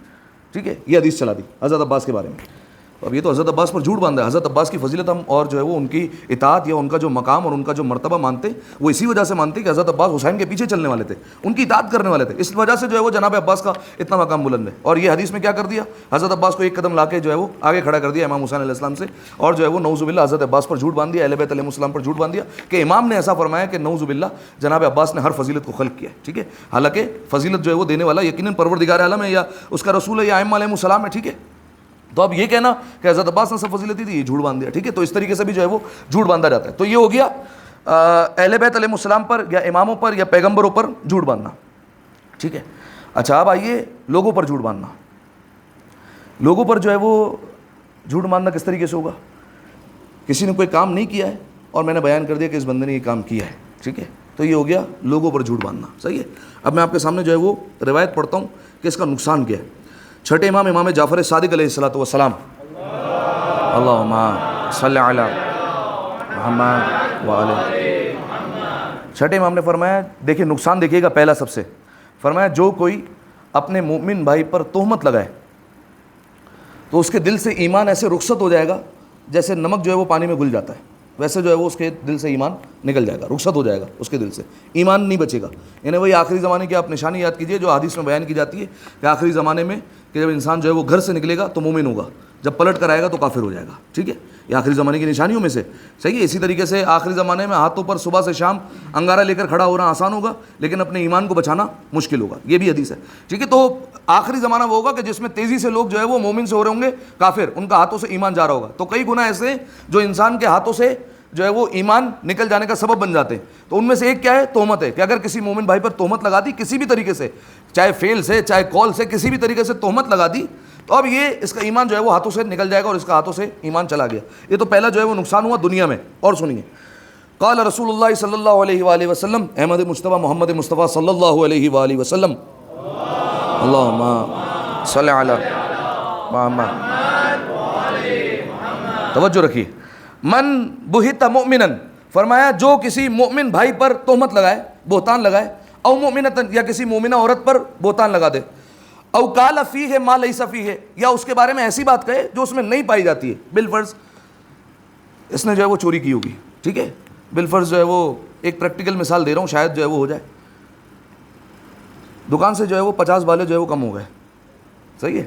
ٹھیک ہے. یہ حدیث چلا دی حضرت عباس کے بارے میں. اب یہ تو حضرت عباس پر جھوٹ باندھا ہے. حضرت عباس کی فضیلت ہم اور جو ہے وہ ان کی اطاعت یا ان کا جو مقام اور ان کا جو مرتبہ مانتے, وہ اسی وجہ سے مانتے کہ حضرت عباس حسین کے پیچھے چلنے والے تھے, ان کی اطاعت کرنے والے تھے, اس وجہ سے جو ہے وہ جناب عباس کا اتنا مقام بلند ہے. اور یہ حدیث میں کیا کر دیا, حضرت عباس کو ایک قدم لا کے جو ہے وہ آگے کھڑا کر دیا امام حسین علیہ السلام سے, اور جو ہے وہ نعوذ باللہ حضرت عباس پر جھوٹ باندھ دیا, اہل بیت علیہ السلام پر جھوٹ باندھ دیا کہ امام نے ایسا فرمایا کہ نعوذ باللہ جناب عباس نے ہر فضیلت کو خلق کیا ہے, ٹھیک ہے. حالانکہ فضیلت جو ہے وہ دینے والا یقیناً پروردگار عالم ہے یا اس کا رسول ہے یا ائمہ علیہ السلام ہے, ٹھیک ہے. تو اب یہ کہنا کہ حضرت عباس نے سب فضیلت دی تھی, یہ جھوٹ باندھ دیا, ٹھیک ہے. تو اس طریقے سے بھی جو ہے وہ جھوٹ باندھا جاتا ہے. تو یہ ہو گیا اہل بیت علیہ السلام پر یا اماموں پر یا پیغمبروں پر جھوٹ باندھنا, ٹھیک ہے. اچھا, اب آئیے لوگوں پر جھوٹ باندھنا. لوگوں پر جو ہے وہ جھوٹ باندھنا کس طریقے سے ہوگا؟ کسی نے کوئی کام نہیں کیا ہے اور میں نے بیان کر دیا کہ اس بندے نے یہ کام کیا ہے, ٹھیک ہے. تو یہ ہو گیا لوگوں پر جھوٹ باندھنا, صحیح ہے. اب میں آپ کے سامنے جو ہے وہ روایت پڑھتا ہوں کہ اس کا نقصان کیا ہے. چھٹے امام امام جعفر صادق علیہ الصلوۃ والسلام, اللہم صلی علی محمد وعلی, چھٹے امام نے فرمایا, دیکھیں نقصان دیکھیے گا. پہلا سب سے فرمایا جو کوئی اپنے مومن بھائی پر تہمت لگائے تو اس کے دل سے ایمان ایسے رخصت ہو جائے گا جیسے نمک جو ہے وہ پانی میں گھل جاتا ہے, ویسے جو ہے وہ اس کے دل سے ایمان نکل جائے گا, رخصت ہو جائے گا اس کے دل سے, ایمان نہیں بچے گا. یعنی وہی آخری زمانے کی آپ نشانی یاد کیجئے جو حدیث میں بیان کی جاتی ہے کہ آخری زمانے میں کہ جب انسان جو ہے وہ گھر سے نکلے گا تو مومن ہوگا, جب پلٹ کر آئے گا تو کافر ہو جائے گا, ٹھیک ہے. یہ آخری زمانے کی نشانیوں میں سے, صحیح ہے. اسی طریقے سے آخری زمانے میں ہاتھوں پر صبح سے شام انگارہ لے کر کھڑا ہونا آسان ہوگا لیکن اپنے ایمان کو بچانا مشکل ہوگا, یہ بھی حدیث ہے, ٹھیک ہے. تو آخری زمانہ وہ ہوگا کہ جس میں تیزی سے لوگ جو ہے وہ مومن سے ہو رہے ہوں گے کافر, ان کا ہاتھوں سے ایمان جا رہا ہوگا. تو کئی گناہ ایسے جو انسان کے ہاتھوں سے جو ہے وہ ایمان نکل جانے کا سبب بن جاتے ہیں. تو ان میں سے ایک کیا ہے؟ تہمت ہے, کہ اگر کسی مومن بھائی پر تہمت لگا دی کسی بھی طریقے سے, چاہے فیل سے چاہے کال سے, کسی بھی طریقے سے تہمت لگا دی, تو اب یہ اس کا ایمان جو ہے وہ ہاتھوں سے نکل جائے گا اور اس کا ہاتھوں سے ایمان چلا گیا. یہ تو پہلا جو ہے وہ نقصان ہوا دنیا میں. اور سنیے, قال رسول اللہ صلی اللہ علیہ وآلہ وسلم, احمد مصطفیٰ محمد مصطفیٰ صلی اللہ علیہ وآلہ وسلم, اللہم صلی علی محمد, توجہ رکھیے, من بہت مؤمنا, فرمایا جو کسی مومن بھائی پر تہمت لگائے, بہتان لگائے, او مؤمنۃ, یا کسی مومنہ عورت پر بہتان لگا دے, او قال فیہ ما لیس فیہ, یا اس کے بارے میں ایسی بات کہے جو اس میں نہیں پائی جاتی ہے. بالفرض اس نے جو ہے وہ چوری کی ہوگی, ٹھیک ہے, بالفرض جو ہے وہ ایک پریکٹیکل مثال دے رہا ہوں, شاید جو ہے وہ ہو جائے. دکان سے جو ہے وہ 50 بالے جو ہے وہ کم ہو گئے, صحیح ہے,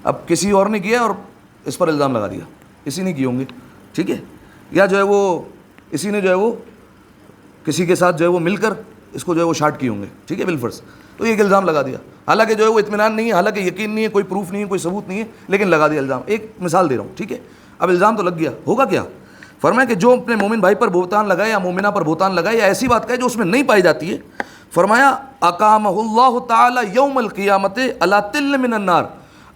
اب کسی اور نے کیا اور اس پر الزام لگا دیا, اسی نے کیے ہوں گے, ٹھیک ہے, یا جو ہے وہ اسی نے جو ہے وہ کسی کے ساتھ جو ہے وہ مل کر اس کو جو ہے وہ شارٹ کیے ہوں گے, ٹھیک ہے, بالفرض. تو یہ ایک الزام لگا دیا, حالانکہ جو ہے وہ اطمینان نہیں ہے, حالانکہ یقین نہیں ہے, کوئی پروف نہیں ہے, کوئی ثبوت نہیں ہے, لیکن لگا دیا الزام. ایک مثال دے رہا ہوں, ٹھیک ہے. اب الزام تو لگ گیا, ہوگا کیا؟ فرمایا کہ جو اپنے مومن بھائی پر بہتان لگائے یا مومنہ پر بہتان لگائے یا ایسی بات کہے جو اس میں نہیں پائی جاتی ہے, فرمایا اقامہ اللہ تعالی یوم القیامت علی تل من النار,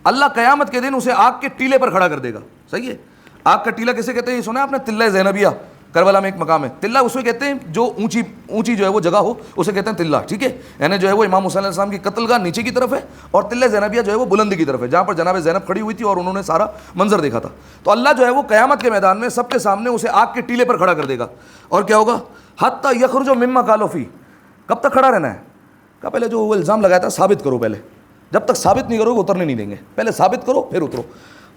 اللہ قیامت کے دن اسے آگ کے ٹیلے پر کھڑا کر دے گا. صحیح ہے, آگ کا ٹیلا کسے کہتے ہیں؟ یہ سنا ہے آپ نے, تلہ زینبیہ, کربلا میں ایک مقام ہے, تلہ اسے کہتے ہیں جو اونچی جو ہے وہ جگہ ہو, اسے کہتے ہیں تلہ, ٹھیک ہے. یعنی جو ہے وہ امام حسین علیہ السلام کی قتل گاہ نیچے کی طرف ہے اور تلہ زینبیہ جو ہے وہ بلندی کی طرف ہے, جہاں پر جناب زینب کھڑی ہوئی تھی اور انہوں نے سارا منظر دیکھا تھا. تو اللہ جو ہے وہ قیامت کے میدان میں سب کے سامنے اسے آگ کے ٹیلے پر کھڑا کر دے گا. اور کیا ہوگا؟ حتی یخرج مما قالوا فی, کب تک کھڑا رہنا ہے؟ کہا پہلے جو وہ الزام لگایا تھا ثابت کرو, پہلے جب تک ثابت نہیں کرو گے اترنے نہیں دیں گے, پہلے ثابت کرو پھر اترو.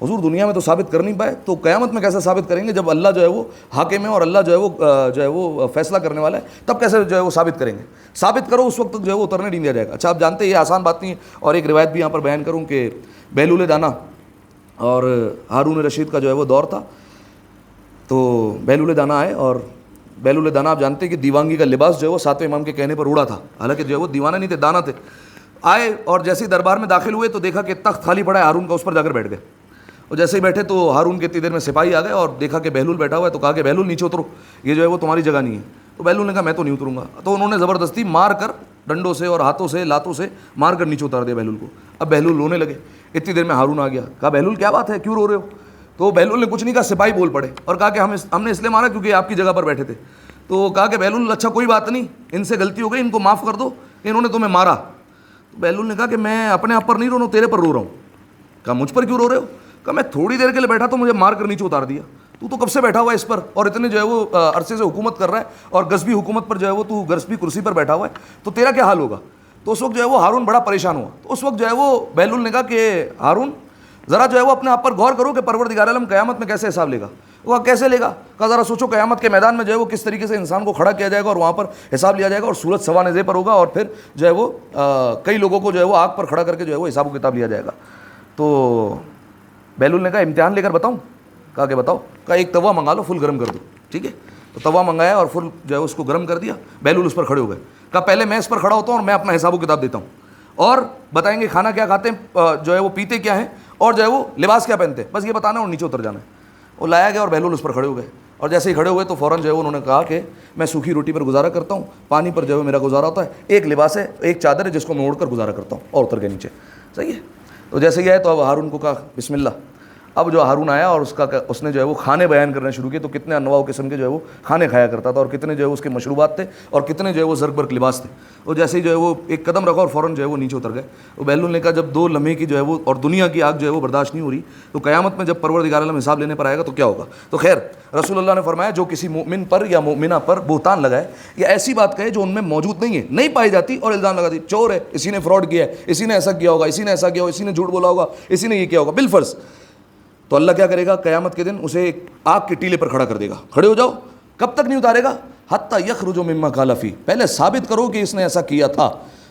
حضور دنیا میں تو ثابت کر نہیں پائے, تو قیامت میں کیسے ثابت کریں گے؟ جب اللہ جو ہے وہ حاکم ہے اور اللہ جو ہے وہ فیصلہ کرنے والا ہے, تب کیسے جو ہے وہ ثابت کریں گے؟ ثابت کرو, اس وقت تک جو ہے وہ اترنے نہیں دیا جائے گا. اچھا, آپ جانتے ہیں یہ آسان بات نہیں ہے. اور ایک روایت بھی یہاں پر بیان کروں کہ بہلول دانا اور ہارون رشید کا جو ہے وہ دور تھا. تو بہلول دانا آئے, اور بہلول دانا آپ جانتے ہیں کہ دیوانگی کا لباس جو ہے وہ 7ویں امام کے کہنے پر اڑا تھا, حالانکہ جو ہے وہ دیوانہ نہیں تھے, دانا تھے. آئے اور جیسے ہی دربار میں داخل ہوئے تو دیکھا کہ تخت خالی پڑا ہے ہارون کا, اس پر جا کر بیٹھ گئے. اور جیسے ہی بیٹھے تو ہارون کے اتنی دیر میں سپاہی آ گئے اور دیکھا کہ بہلول بیٹھا ہوا ہے, تو کہا کہ بہلول نیچے اترو, یہ جو ہے وہ تمہاری جگہ نہیں ہے. تو بہلول نے کہا میں تو نہیں اتروں گا. تو انہوں نے زبردستی مار کر, ڈنڈوں سے اور ہاتھوں سے لاتوں سے مار کر نیچے اتار دیا بہلول کو. اب بہلول رونے لگے. اتنی دیر میں ہارون آ گیا, کہا بہلول کیا بات ہے, کیوں رو رہے ہو؟ تو بہلول نے کچھ نہیں کہا, سپاہی بول پڑے اور کہا کہ ہم نے اس لیے مارا کیونکہ آپ کی جگہ پر بیٹھے تھے. تو کہا کہ بہلول اچھا کوئی بات نہیں, ان سے غلطی ہو گئی, ان کو معاف کر دو, انہوں نے تمہیں مارا. تو بہلول نے کہا کہ میں اپنے آپ پر نہیں رو رہا ہوں, تیرے پر رو رہا ہوں. کہا مجھ پر کیوں رو رہے ہو؟ کہا میں تھوڑی دیر کے لیے بیٹھا تو مجھے مار کر نیچے اتار دیا, تو کب سے بیٹھا ہوا ہے اس پر اور اتنے جو ہے وہ عرصے سے حکومت کر رہا ہے اور غصبی حکومت پر جو ہے وہ تو غصبی کرسی پر بیٹھا ہوا ہے, تو تیرا کیا حال ہوگا؟ تو اس وقت جو ہے وہ ہارون بڑا پریشان ہوا. تو اس وقت جو ہے وہ بہلول نے کہا کہ ہارون ذرا جو ہے وہ اپنے آپ پر غور کرو کہ پروردگار عالم قیامت میں کیسے حساب لے گا. وہ کیسے لے گا؟ کہا ذرا سوچو قیامت کے میدان میں جو ہے وہ کس طریقے سے انسان کو کھڑا کیا جائے گا اور وہاں پر حساب لیا جائے گا, اور سورج سوا نظر پر ہوگا, اور پھر جو ہے وہ کئی لوگوں کو جو ہے وہ آگ پر کھڑا کر کے جو ہے وہ حساب و کتاب لیا جائے گا. تو بہلول نے کہا امتحان لے کر بتاؤں؟ کہا کہ بتاؤ. کہا ایک توا منگا لو, فل گرم کر دو, ٹھیک ہے. تو توا منگایا اور فل جو ہے اس کو گرم کر دیا. بہلول اس پر کھڑے ہو گئے. کہا پہلے میں اس پر کھڑا ہوتا ہوں اور میں اپنا حساب و کتاب دیتا ہوں, اور بتائیں گے کھانا کیا کھاتے ہیں, جو ہے وہ پیتے کیا ہیں, اور جو ہے وہ لباس کیا پہنتے ہیں, بس یہ بتانا اور نیچے اتر جانا ہے. وہ لایا گیا اور بہلول اس پر کھڑے ہو گئے, اور جیسے ہی کھڑے ہوئے تو فوراً جو ہے انہوں نے کہا کہ میں سوکھی روٹی پر گزارا کرتا ہوں, پانی پر جو ہے میرا گزارا ہوتا ہے, ایک لباس ہے, ایک چادر ہے جس کو میں اوڑھ کر گزارا کرتا ہوں, اور اتر کے نیچے. صحیح ہے. تو جیسے ہی آئے تو اب ہارون کو کہا بسم اللہ. اب جو ہارون آیا اور اس نے جو ہے وہ کھانے بیان کرنے شروع کیے, تو کتنے انواع و قسم کے جو ہے وہ کھانے کھایا کرتا تھا, اور کتنے جو ہے اس کے مشروبات تھے, اور کتنے جو ہے وہ زرق برق لباس تھے. اور جیسے ہی جو ہے وہ ایک قدم رکھا اور فوراً جو ہے وہ نیچے اتر گئے. وہ بہلول نے کہا جب 2 لمحے کی جو ہے وہ اور دنیا کی آگ جو ہے وہ برداشت نہیں ہو رہی, تو قیامت میں جب پروردگار عالم حساب لینے پر آئے گا تو کیا ہوگا؟ تو خیر, رسول اللہ نے فرمایا جو کسی مومن پر یا مومنہ پر بہتان لگائے یا ایسی بات کہے جو ان میں موجود نہیں ہے, نہیں پائی جاتی, اور الزام لگا دی چور ہے, اسی نے فراڈ کیا ہے, اسی نے ایسا کیا ہوگا, اسی نے ایسا کیا ہوگا, اسی نے جھوٹ بولا ہوگا, اسی نے یہ کیا ہوگا, بالفرض, تو اللہ کیا کرے گا؟ قیامت کے دن اسے ایک آگ کے ٹیلے پر کھڑا کر دے گا. کھڑے ہو جاؤ. کب تک نہیں اتارے گا؟ حتی یخرج مما قال فی, پہلے ثابت کرو کہ اس نے ایسا کیا تھا,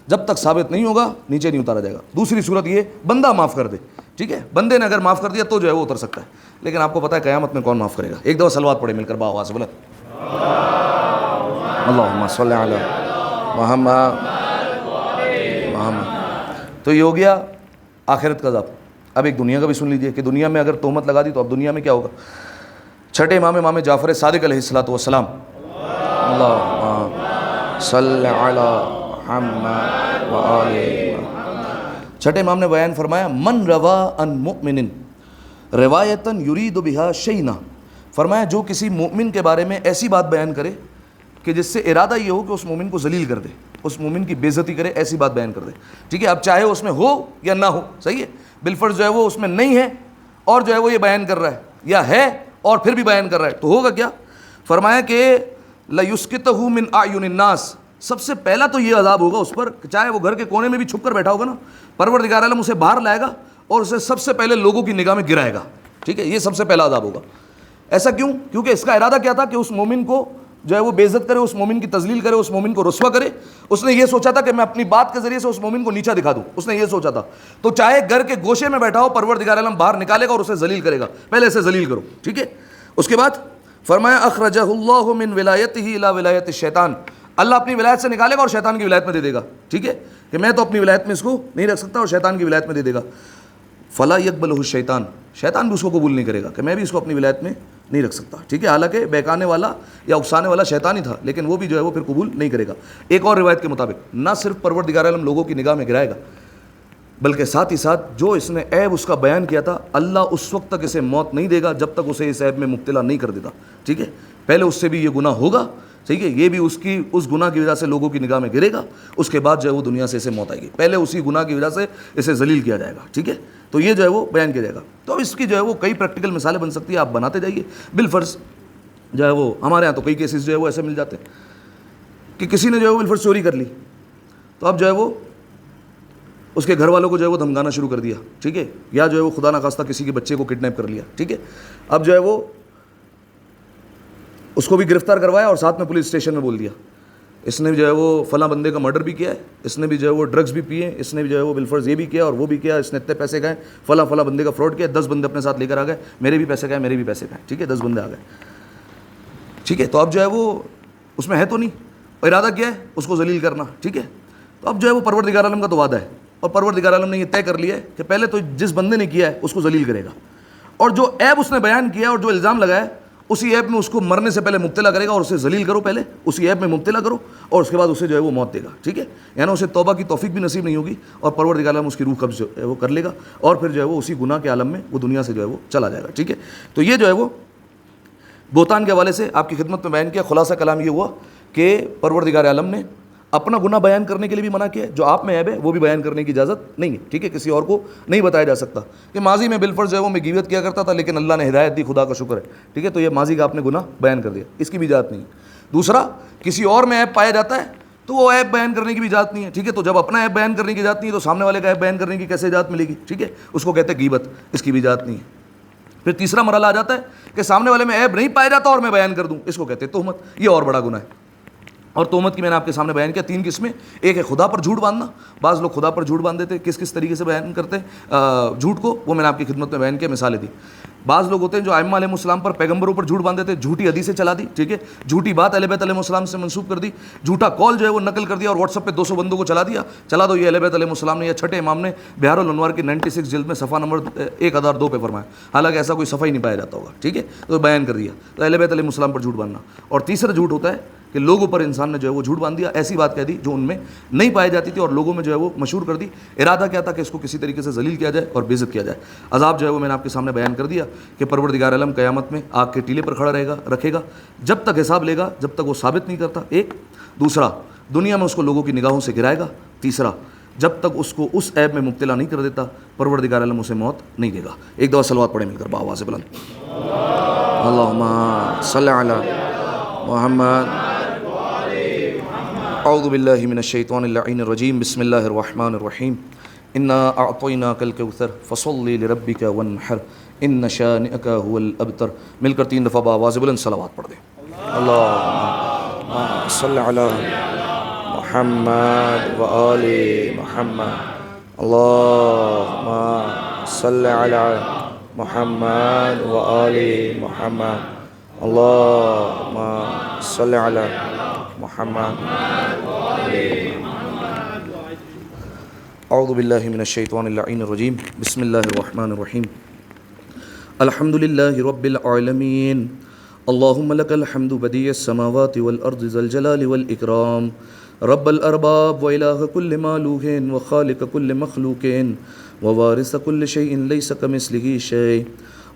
جب تک ثابت نہیں ہوگا نیچے نہیں اتارا جائے گا. دوسری صورت یہ بندہ معاف کر دے, ٹھیک ہے, بندے نے اگر معاف کر دیا تو جو ہے وہ اتر سکتا ہے, لیکن آپ کو پتہ ہے قیامت میں کون معاف کرے گا؟ ایک دفعہ صلوات پڑھے مل کر باآواز سے بولے اللہم صلی علی محمد. تو یہ ہو گیا آخرت کا عذاب. اب ایک دنیا کا بھی سن لیجئے کہ دنیا میں اگر تہمت لگا دی تو اب دنیا میں کیا ہوگا. چھٹے امام جعفر صادق علیہ الصلوۃ والسلام، اللہم صلی علی محمد و آل محمد۔ چھٹے امام نے بیان فرمایا من روا عن مؤمن روایتاً یرید بہا شیئا، فرمایا جو کسی مومن کے بارے میں ایسی بات بیان کرے کہ جس سے ارادہ یہ ہو کہ اس مومن کو ذلیل کر دے، اس مومن کی بے عزتی کرے، ایسی بات بیان کر دے، ٹھیک ہے، اب چاہے اس میں ہو یا نہ ہو، صحیح ہے، بالفرض جو ہے وہ اس میں نہیں ہے اور جو ہے وہ یہ بیان کر رہا ہے، یا ہے اور پھر بھی بیان کر رہا ہے، تو ہوگا کیا؟ فرمایا کہ لَيُسْقِطَهُ مِنْ أَعْيُنِ النَّاسِ، سب سے پہلا تو یہ عذاب ہوگا اس پر، چاہے وہ گھر کے کونے میں بھی چھپ کر بیٹھا ہوگا نا، پروردگار عالم اسے باہر لائے گا اور اسے سب سے پہلے لوگوں کی نگاہ میں گرائے گا، ٹھیک ہے، یہ سب سے پہلا عذاب ہوگا۔ ایسا کیوں؟ کیونکہ اس کا ارادہ کیا تھا کہ اس مومن کو جو ہے وہ بے عزت کرے، اس مومن کی تذلیل کرے، اس مومن کو رسوا کرے، اس نے یہ سوچا تھا کہ میں اپنی بات کے ذریعے سے اس مومن کو نیچا دکھا دوں، اس نے یہ سوچا تھا، تو چاہے گھر کے گوشے میں بیٹھا ہو پروردگار عالم باہر نکالے گا اور اسے ذلیل کرے گا، پہلے اسے ذلیل کرو، ٹھیک ہے۔ اس کے بعد فرمایا اخرجہ اللہ من ولایتہ الی ولایت الشیطان، اللہ اپنی ولایت سے نکالے گا اور شیطان کی ولایت میں دے دے گا، ٹھیک ہے، کہ میں تو اپنی ولایت میں اس کو نہیں رکھ سکتا اور شیطان کی ولایت میں دے دے گا۔ فلا یقبلہ الشیطان، شیطان بھی اس کو قبول نہیں کرے گا کہ میں بھی اس کو اپنی ولایت میں نہیں رکھ سکتا، ٹھیک ہے، حالانکہ بہکانے والا یا اکسانے والا شیطان ہی تھا، لیکن وہ بھی جو ہے وہ پھر قبول نہیں کرے گا۔ ایک اور روایت کے مطابق نہ صرف پروردگار عالم لوگوں کی نگاہ میں گرائے گا، بلکہ ساتھ ہی ساتھ جو اس نے عیب اس کا بیان کیا تھا، اللہ اس وقت تک اسے موت نہیں دے گا جب تک اسے اس عیب میں مبتلا نہیں کر دیتا، ٹھیک ہے، پہلے اس سے بھی یہ گناہ ہوگا، ٹھیک ہے، یہ بھی اس گناہ کی وجہ سے لوگوں کی نگاہ میں گرے گا، اس کے بعد جو ہے وہ دنیا سے اسے موت آئے گی، پہلے اسی گناہ کی وجہ سے اسے ذلیل کیا جائے گا، ٹھیک ہے، تو یہ جو ہے وہ بیان کیا جائے گا۔ تو اس کی جو ہے وہ کئی پریکٹیکل مثالیں بن سکتی ہیں، آپ بناتے جائیے۔ بالفرض جو ہے وہ ہمارے یہاں تو کئی کیسز جو ہے وہ ایسے مل جاتے ہیں کہ کسی نے جو ہے وہ بالفرض چوری کر لی، تو اب جو ہے وہ اس کے گھر والوں کو جو ہے وہ دھمکانا شروع کر دیا، ٹھیک ہے، یا جو ہے وہ خدا نخواستہ کسی کے بچے کو کڈنیپ کر لیا، ٹھیک ہے، اب جو ہے وہ اس کو بھی گرفتار کروایا اور ساتھ میں پولیس اسٹیشن میں بول دیا اس نے جو ہے وہ فلاں بندے کا مرڈر بھی کیا ہے، اس نے بھی جو ہے وہ ڈرگز بھی پیے، اس نے بھی جو ہے وہ بالفرض یہ بھی کیا اور وہ بھی کیا، اس نے اتنے پیسے گئے، فلاں بندے کا فراڈ کیا، 10 بندے اپنے ساتھ لے کر آ گئے، میرے بھی پیسے گئے، میرے بھی پیسے گئے، ٹھیک ہے، 10 بندے آ گئے، ٹھیک ہے، تو اب جو ہے وہ اس میں ہے تو نہیں، ارادہ کیا ہے اس کو ذلیل کرنا، ٹھیک ہے، تو اب جو ہے وہ پروردگار عالم کا تو وعدہ ہے، اور پروردگار عالم نے یہ طے کر لیا ہے کہ پہلے تو جس بندے نے کیا ہے اس کو ذلیل کرے گا، اور جو عیب اس نے بیان کیا اور جو الزام لگایا اسی عیب میں اس کو مرنے سے پہلے مبتلا کرے گا اور اسے ذلیل کرو، پہلے اسی عیب میں مبتلا کرو اور اس کے بعد اسے جو ہے وہ موت دے گا، ٹھیک ہے، یعنی اسے توبہ کی توفیق بھی نصیب نہیں ہوگی اور پروردگار عالم اس کی روح قبض جو ہے وہ کر لے گا اور پھر جو ہے وہ اسی گناہ کے عالم میں وہ دنیا سے جو ہے وہ چلا جائے گا، ٹھیک ہے۔ تو یہ جو ہے وہ بہتان کے حوالے سے آپ کی خدمت میں بیان کیا، خلاصہ کلام یہ ہوا کہ پروردگار عالم نے اپنا گناہ بیان کرنے کے لیے بھی منع کیا ہے، جو آپ میں عیب ہے وہ بھی بیان کرنے کی اجازت نہیں ہے، ٹھیک ہے، کسی اور کو نہیں بتایا جا سکتا کہ ماضی میں بالفرض جو ہے وہ میں غیبت کیا کرتا تھا لیکن اللہ نے ہدایت دی، خدا کا شکر ہے، ٹھیک ہے، تو یہ ماضی کا آپ نے گناہ بیان کر دیا، اس کی بھی اجازت نہیں ہے۔ دوسرا، کسی اور میں عیب پایا جاتا ہے تو وہ عیب بیان کرنے کی بھی اجازت نہیں ہے، ٹھیک ہے، تو جب اپنا عیب بیان کرنے کی اجازت نہیں ہے تو سامنے والے کا عیب بیان کرنے کی کیسے اجازت ملے گی، ٹھیک ہے، اس کو کہتے ہیں غیبت، اس کی بھی اجازت نہیں ہے۔ پھر تیسرا مرحلہ آ جاتا ہے کہ سامنے والے میں عیب نہیں پایا جاتا اور میں بیان کر دوں، اس کو کہتے ہیں تہمت، یہ اور بڑا گناہ ہے۔ اور تہمت کی میں نے آپ کے سامنے بیان کیا 3 قسمیں، ایک ہے خدا پر جھوٹ باندھنا، بعض لوگ خدا پر جھوٹ باندھ دیتے، کس طریقے سے بیان کرتے ہیں جھوٹ کو، وہ میں نے آپ کی خدمت میں بیان کیا، مثالیں دی۔ بعض لوگ ہوتے ہیں جو ائمہ علیہ السلام پر، پیغمبروں پر جھوٹ باندھ دیتے، جھوٹی حدیثیں چلا دی، ٹھیک ہے، جھوٹی بات اہل بیت علیہ السلام سے منسوب کر دی، جھوٹا کال جو ہے وہ نقل کر دیا اور واٹس ایپ پہ 200 بندوں کو چلا دو یہ اہل بیت علیہ السلام نے، یا چھٹے امام نے بہار الانوار کی 96 جلد میں صفحہ نمبر 1002 پہ فرمایا، حالانکہ ایسا کوئی صفحہ ہی نہیں پایا جاتا ہوگا، ٹھیک ہے، تو بیان کر دیا، تو اہل بیت علیہ السلام پر جھوٹ باندھنا۔ اور تیسرا جھوٹ ہوتا ہے کہ لوگوں پر انسان نے جو ہے وہ جھوٹ باندھ دیا، ایسی بات کہہ دی جو ان میں نہیں پائی جاتی تھی اور لوگوں میں جو ہے وہ مشہور کر دی، ارادہ کیا تھا کہ اس کو کسی طریقے سے ذلیل کیا جائے اور بے عزت کیا جائے۔ عذاب جو ہے وہ میں نے آپ کے سامنے بیان کر دیا کہ پروردگار عالم قیامت میں آگ کے ٹیلے پر کھڑا رکھے گا جب تک حساب لے گا، جب تک وہ ثابت نہیں کرتا، ایک، دوسرا دنیا میں اس کو لوگوں کی نگاہوں سے گرائے گا، تیسرا جب تک اس کو اس عیب میں مبتلا نہیں کر دیتا پروردگار عالم اسے موت نہیں دے گا۔ ایک دفعہ صلوات پڑھیں مل کر بآواز بلند، اللہم صلی علی محمد۔ اعوذ باللہ من الشیطان اللعین الرجیم، بسم اللہ الرحمن الرحیم، انا اعطیناک الکوثر فصل لربک وانحر ان شانئک هو الابتر۔ مل کر 3 دفعہ بآواز بلند صلوات پڑھ دیں۔ اللہم صلی علی محمد وآل محمد، اللہم صلی علی محمد وآل محمد، اللہم صلی علی محمد۔ اعوذ باللہ من الشیطان اللعین الرجیم، بسم اللہ الرحمن الرحیم، الحمد للہ رب العالمین اللہم لک الحمد بدیع السماوات والارض ذا الجلال والاکرام رب الارباب والہ کل معلوق وخالق کل مخلوق ووارث کل شیء لیس کمثلہ شیء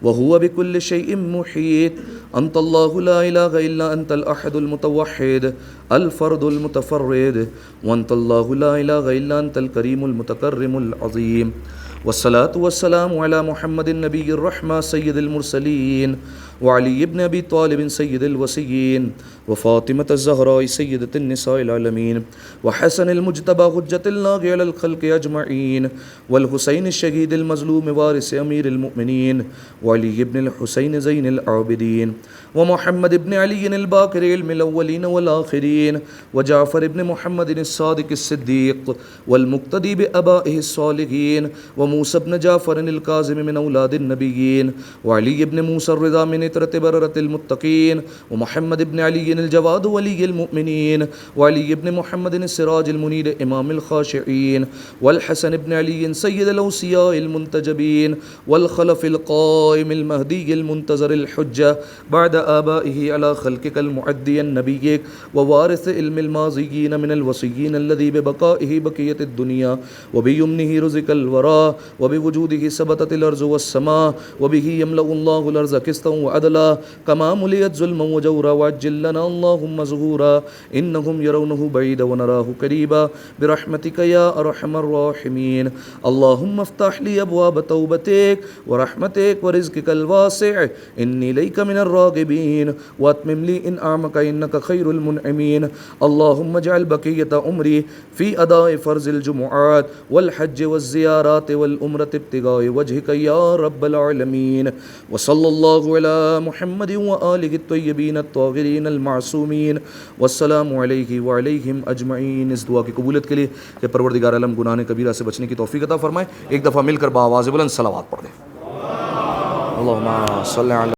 وهو بكل شيء محيط أنت الله لا إله إلا أنت الأحد المتوحد الفرد المتفرد وأنت الله لا إله إلا أنت الكريم المتكرم العظيم والصلاة والسلام على محمد النبي الرحمة سيد المرسلين وعلي بن أبي طالب سيد الوصيين وفاطمة الزهراء سيدة النساء العالمين وحسن المجتبى حجة الله على الخلق أجمعين والحسين الشهيد المظلوم وارث أمير المؤمنين وعلي بن الحسين زين العابدين ومحمد بن علي الباقر علم الأولين والآخرين وجعفر بن محمد الصادق الصديق والمقتدي بآبائه الصالحين وموسى بن جعفر الكاظم من أولاد النبيين وعلي بن موسى الرضا من إترة بررة المتقين ومحمد بن علي الجواد ولي المؤمنين وعلي بن محمد السراج المنير إمام الخاشعين والحسن بن علي سيد الأوصياء المنتجبين والخلف القائم المهدي المنتظر الحجة بعد آبائه على خلقك المعدي النبيك ووارث علم الماضيين من الوصيين الذي ببقائه بقية الدنيا وبيمنه رزق الورى وبوجوده ثبتت الأرض والسماء وبه يملأ الله الأرض قسطا وعدلا كما ملئت ظلما وجورا وعجل لنا اللهم ظهورا إنهم يرونه بعيدا ونراه قريبا برحمتك يا أرحم الراحمين اللهم افتح لي أبواب توبتك ورحمتك ورزقك الواسع إني إليك من الراغبين وأتمم لي إنعامك إنك خير المنعمين اللهم اجعل بقية عمري في أداء فرض الجمعات والحج والزيارات والأمرة ابتغاء وجهك يا رب العالمين وصلى الله على محمد وآله الطيبين الطاهرين المعصومين والسلام عليه وعليهم أجمعين. اس دعا کی قبولیت کے لیے کہ پروردگار عالم گناہ کبیرہ سے بچنے کی توفیق عطا فرمائے. ایک دفعہ مل کر بآواز بلند صلوات پڑھ دیں. اللهم صل علی